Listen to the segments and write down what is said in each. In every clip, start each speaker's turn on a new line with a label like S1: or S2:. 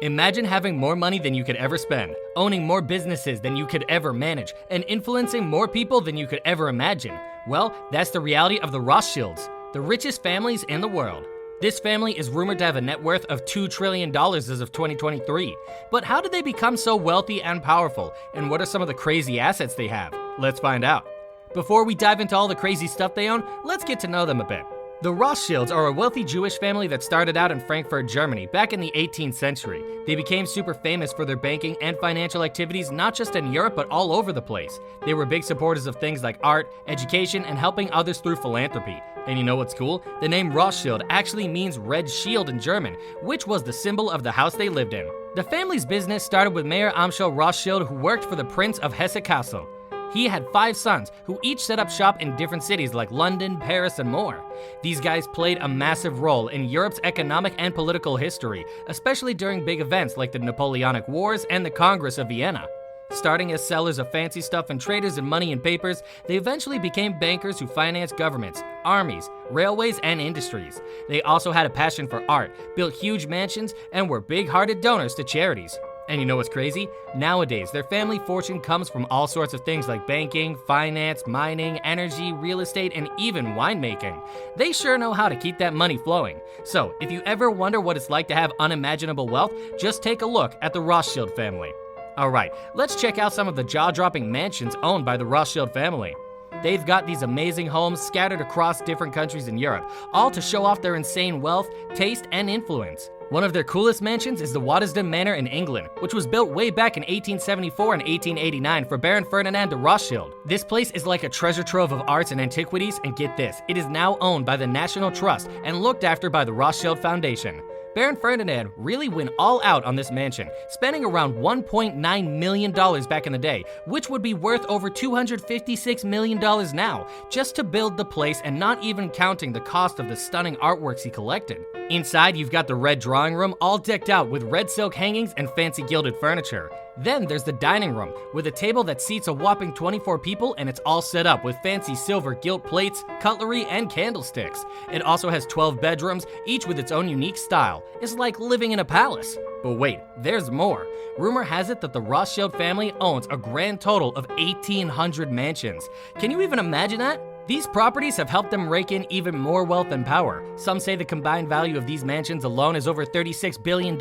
S1: Imagine having more money than you could ever spend, owning more businesses than you could ever manage, and influencing more people than you could ever imagine. Well, that's the reality of the Rothschilds, the richest families in the world. This family is rumored to have a net worth of $2 trillion as of 2023. But how did they become so wealthy and powerful, and what are some of the crazy assets they have? Let's find out. Before we dive into all the crazy stuff they own, let's get to know them a bit. The Rothschilds are a wealthy Jewish family that started out in Frankfurt, Germany back in the 18th century. They became super famous for their banking and financial activities not just in Europe but all over the place. They were big supporters of things like art, education, and helping others through philanthropy. And you know what's cool? The name Rothschild actually means red shield in German, which was the symbol of the house they lived in. The family's business started with Mayer Amschel Rothschild, who worked for the Prince of Hesse-Kassel. He had 5 sons, who each set up shop in different cities like London, Paris, and more. These guys played a massive role in Europe's economic and political history, especially during big events like the Napoleonic Wars and the Congress of Vienna. Starting as sellers of fancy stuff and traders in money and papers, they eventually became bankers who financed governments, armies, railways, and industries. They also had a passion for art, built huge mansions, and were big-hearted donors to charities. And you know what's crazy? Nowadays, their family fortune comes from all sorts of things like banking, finance, mining, energy, real estate, and even winemaking. They sure know how to keep that money flowing. So, if you ever wonder what it's like to have unimaginable wealth, just take a look at the Rothschild family. Alright, let's check out some of the jaw-dropping mansions owned by the Rothschild family. They've got these amazing homes scattered across different countries in Europe, all to show off their insane wealth, taste, and influence. One of their coolest mansions is the Waddesdon Manor in England, which was built way back in 1874 and 1889 for Baron Ferdinand de Rothschild. This place is like a treasure trove of arts and antiquities, and get this, it is now owned by the National Trust and looked after by the Rothschild Foundation. Baron Ferdinand really went all out on this mansion, spending around $1.9 million back in the day, which would be worth over $256 million now, just to build the place, and not even counting the cost of the stunning artworks he collected. Inside, you've got the red drawing room, all decked out with red silk hangings and fancy gilded furniture. Then there's the dining room, with a table that seats a whopping 24 people, and it's all set up with fancy silver gilt plates, cutlery, and candlesticks. It also has 12 bedrooms, each with its own unique style. It's like living in a palace. But wait, there's more. Rumor has it that the Rothschild family owns a grand total of 1,800 mansions. Can you even imagine that? These properties have helped them rake in even more wealth and power. Some say the combined value of these mansions alone is over $36 billion.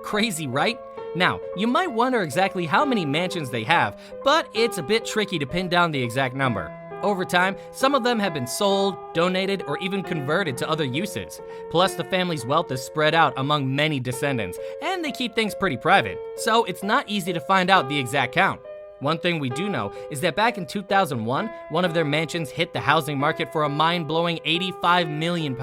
S1: Crazy, right? Now, you might wonder exactly how many mansions they have, but it's a bit tricky to pin down the exact number. Over time, some of them have been sold, donated, or even converted to other uses. Plus, the family's wealth is spread out among many descendants, and they keep things pretty private, so it's not easy to find out the exact count. One thing we do know is that back in 2001, one of their mansions hit the housing market for a mind-blowing £85 million.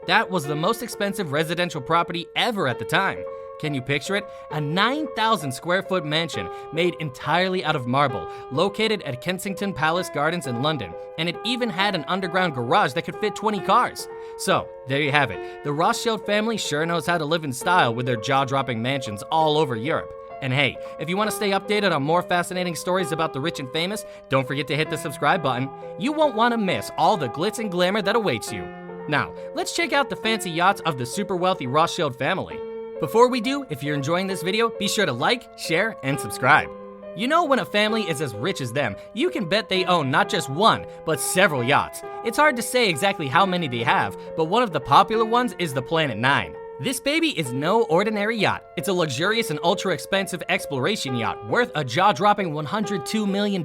S1: That was the most expensive residential property ever at the time. Can you picture it? A 9,000 square foot mansion made entirely out of marble, located at Kensington Palace Gardens in London, and it even had an underground garage that could fit 20 cars. So, there you have it. The Rothschild family sure knows how to live in style with their jaw-dropping mansions all over Europe. And hey, if you want to stay updated on more fascinating stories about the rich and famous, don't forget to hit the subscribe button. You won't want to miss all the glitz and glamour that awaits you. Now, let's check out the fancy yachts of the super wealthy Rothschild family. Before we do, if you're enjoying this video, be sure to like, share, and subscribe. You know, when a family is as rich as them, you can bet they own not just one, but several yachts. It's hard to say exactly how many they have, but one of the popular ones is the Planet 9. This baby is no ordinary yacht. It's a luxurious and ultra-expensive exploration yacht worth a jaw-dropping $102 million.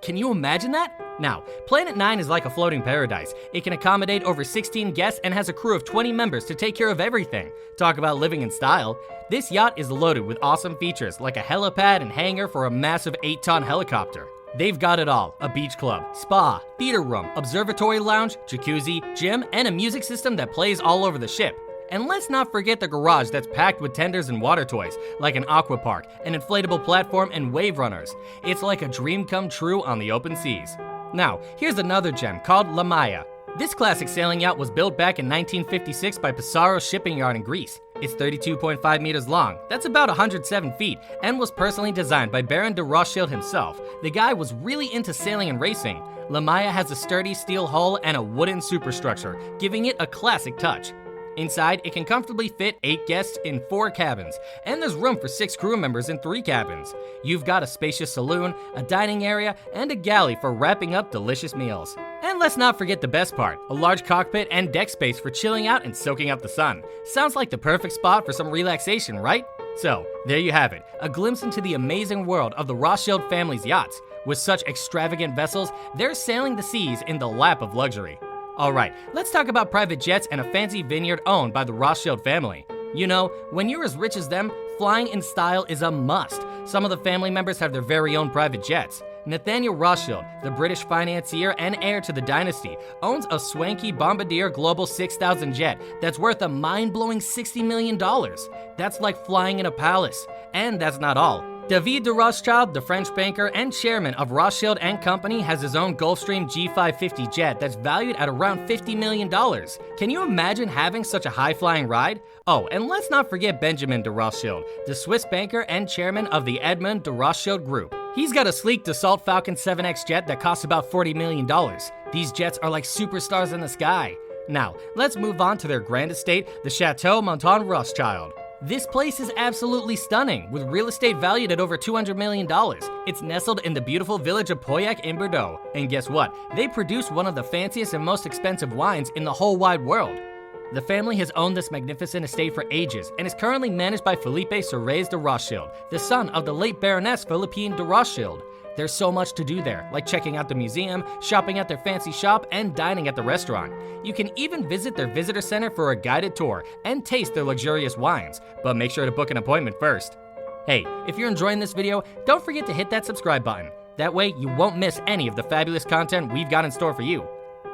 S1: Can you imagine that? Now, Planet 9 is like a floating paradise. It can accommodate over 16 guests and has a crew of 20 members to take care of everything. Talk about living in style. This yacht is loaded with awesome features like a helipad and hangar for a massive 8-ton helicopter. They've got it all: a beach club, spa, theater room, observatory lounge, jacuzzi, gym, and a music system that plays all over the ship. And let's not forget the garage that's packed with tenders and water toys, like an aqua park, an inflatable platform, and wave runners. It's like a dream come true on the open seas. Now, here's another gem called LAVISH. This classic sailing yacht was built back in 1956 by Pesaro Shipping Yard in Greece. It's 32.5 meters long, that's about 107 feet, and was personally designed by Baron de Rothschild himself. The guy was really into sailing and racing. LAVISH has a sturdy steel hull and a wooden superstructure, giving it a classic touch. Inside, it can comfortably fit 8 guests in 4 cabins, and there's room for 6 crew members in 3 cabins. You've got a spacious saloon, a dining area, and a galley for wrapping up delicious meals. And let's not forget the best part, a large cockpit and deck space for chilling out and soaking up the sun. Sounds like the perfect spot for some relaxation, right? So, there you have it, a glimpse into the amazing world of the Rothschild family's yachts. With such extravagant vessels, they're sailing the seas in the lap of luxury. Alright, let's talk about private jets and a fancy vineyard owned by the Rothschild family. You know, when you're as rich as them, flying in style is a must. Some of the family members have their very own private jets. Nathaniel Rothschild, the British financier and heir to the dynasty, owns a swanky Bombardier Global 6000 jet that's worth a mind-blowing $60 million. That's like flying in a palace. And that's not all. David de Rothschild, the French banker and chairman of Rothschild & Company, has his own Gulfstream G550 jet that's valued at around $50 million. Can you imagine having such a high-flying ride? Oh, and let's not forget Benjamin de Rothschild, the Swiss banker and chairman of the Edmond de Rothschild Group. He's got a sleek Dassault Falcon 7X jet that costs about $40 million. These jets are like superstars in the sky. Now, let's move on to their grand estate, the Chateau Monton Rothschild. This place is absolutely stunning, with real estate valued at over $200 million. It's nestled in the beautiful village of Pauillac in Bordeaux. And guess what? They produce one of the fanciest and most expensive wines in the whole wide world. The family has owned this magnificent estate for ages and is currently managed by Philippe Soares de Rothschild, the son of the late Baroness Philippine de Rothschild. There's so much to do there, like checking out the museum, shopping at their fancy shop, and dining at the restaurant. You can even visit their visitor center for a guided tour and taste their luxurious wines, but make sure to book an appointment first. Hey, if you're enjoying this video, don't forget to hit that subscribe button. That way, you won't miss any of the fabulous content we've got in store for you.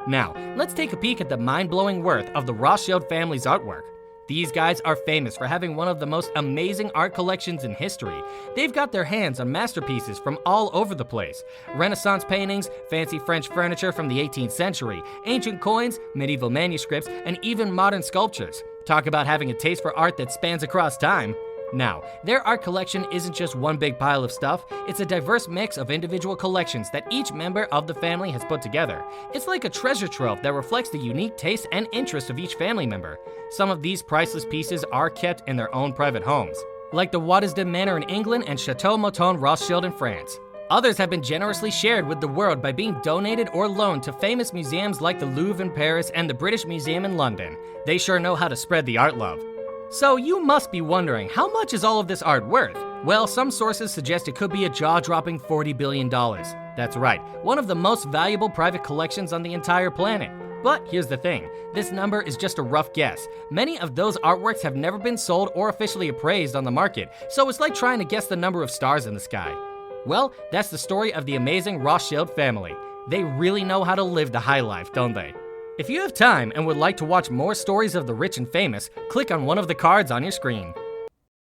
S1: Now, let's take a peek at the mind-blowing worth of the Rothschild family's artwork. These guys are famous for having one of the most amazing art collections in history. They've got their hands on masterpieces from all over the place. Renaissance paintings, fancy French furniture from the 18th century, ancient coins, medieval manuscripts, and even modern sculptures. Talk about having a taste for art that spans across time. Now, their art collection isn't just one big pile of stuff, it's a diverse mix of individual collections that each member of the family has put together. It's like a treasure trove that reflects the unique taste and interest of each family member. Some of these priceless pieces are kept in their own private homes, like the Waddesdon Manor in England and Chateau Monton Rothschild in France. Others have been generously shared with the world by being donated or loaned to famous museums like the Louvre in Paris and the British Museum in London. They sure know how to spread the art love. So you must be wondering, how much is all of this art worth? Well, some sources suggest it could be a jaw-dropping $40 billion. That's right, one of the most valuable private collections on the entire planet. But here's the thing, this number is just a rough guess. Many of those artworks have never been sold or officially appraised on the market, so it's like trying to guess the number of stars in the sky. Well, that's the story of the amazing Rothschild family. They really know how to live the high life, don't they? If you have time and would like to watch more stories of the rich and famous, click on one of the cards on your screen.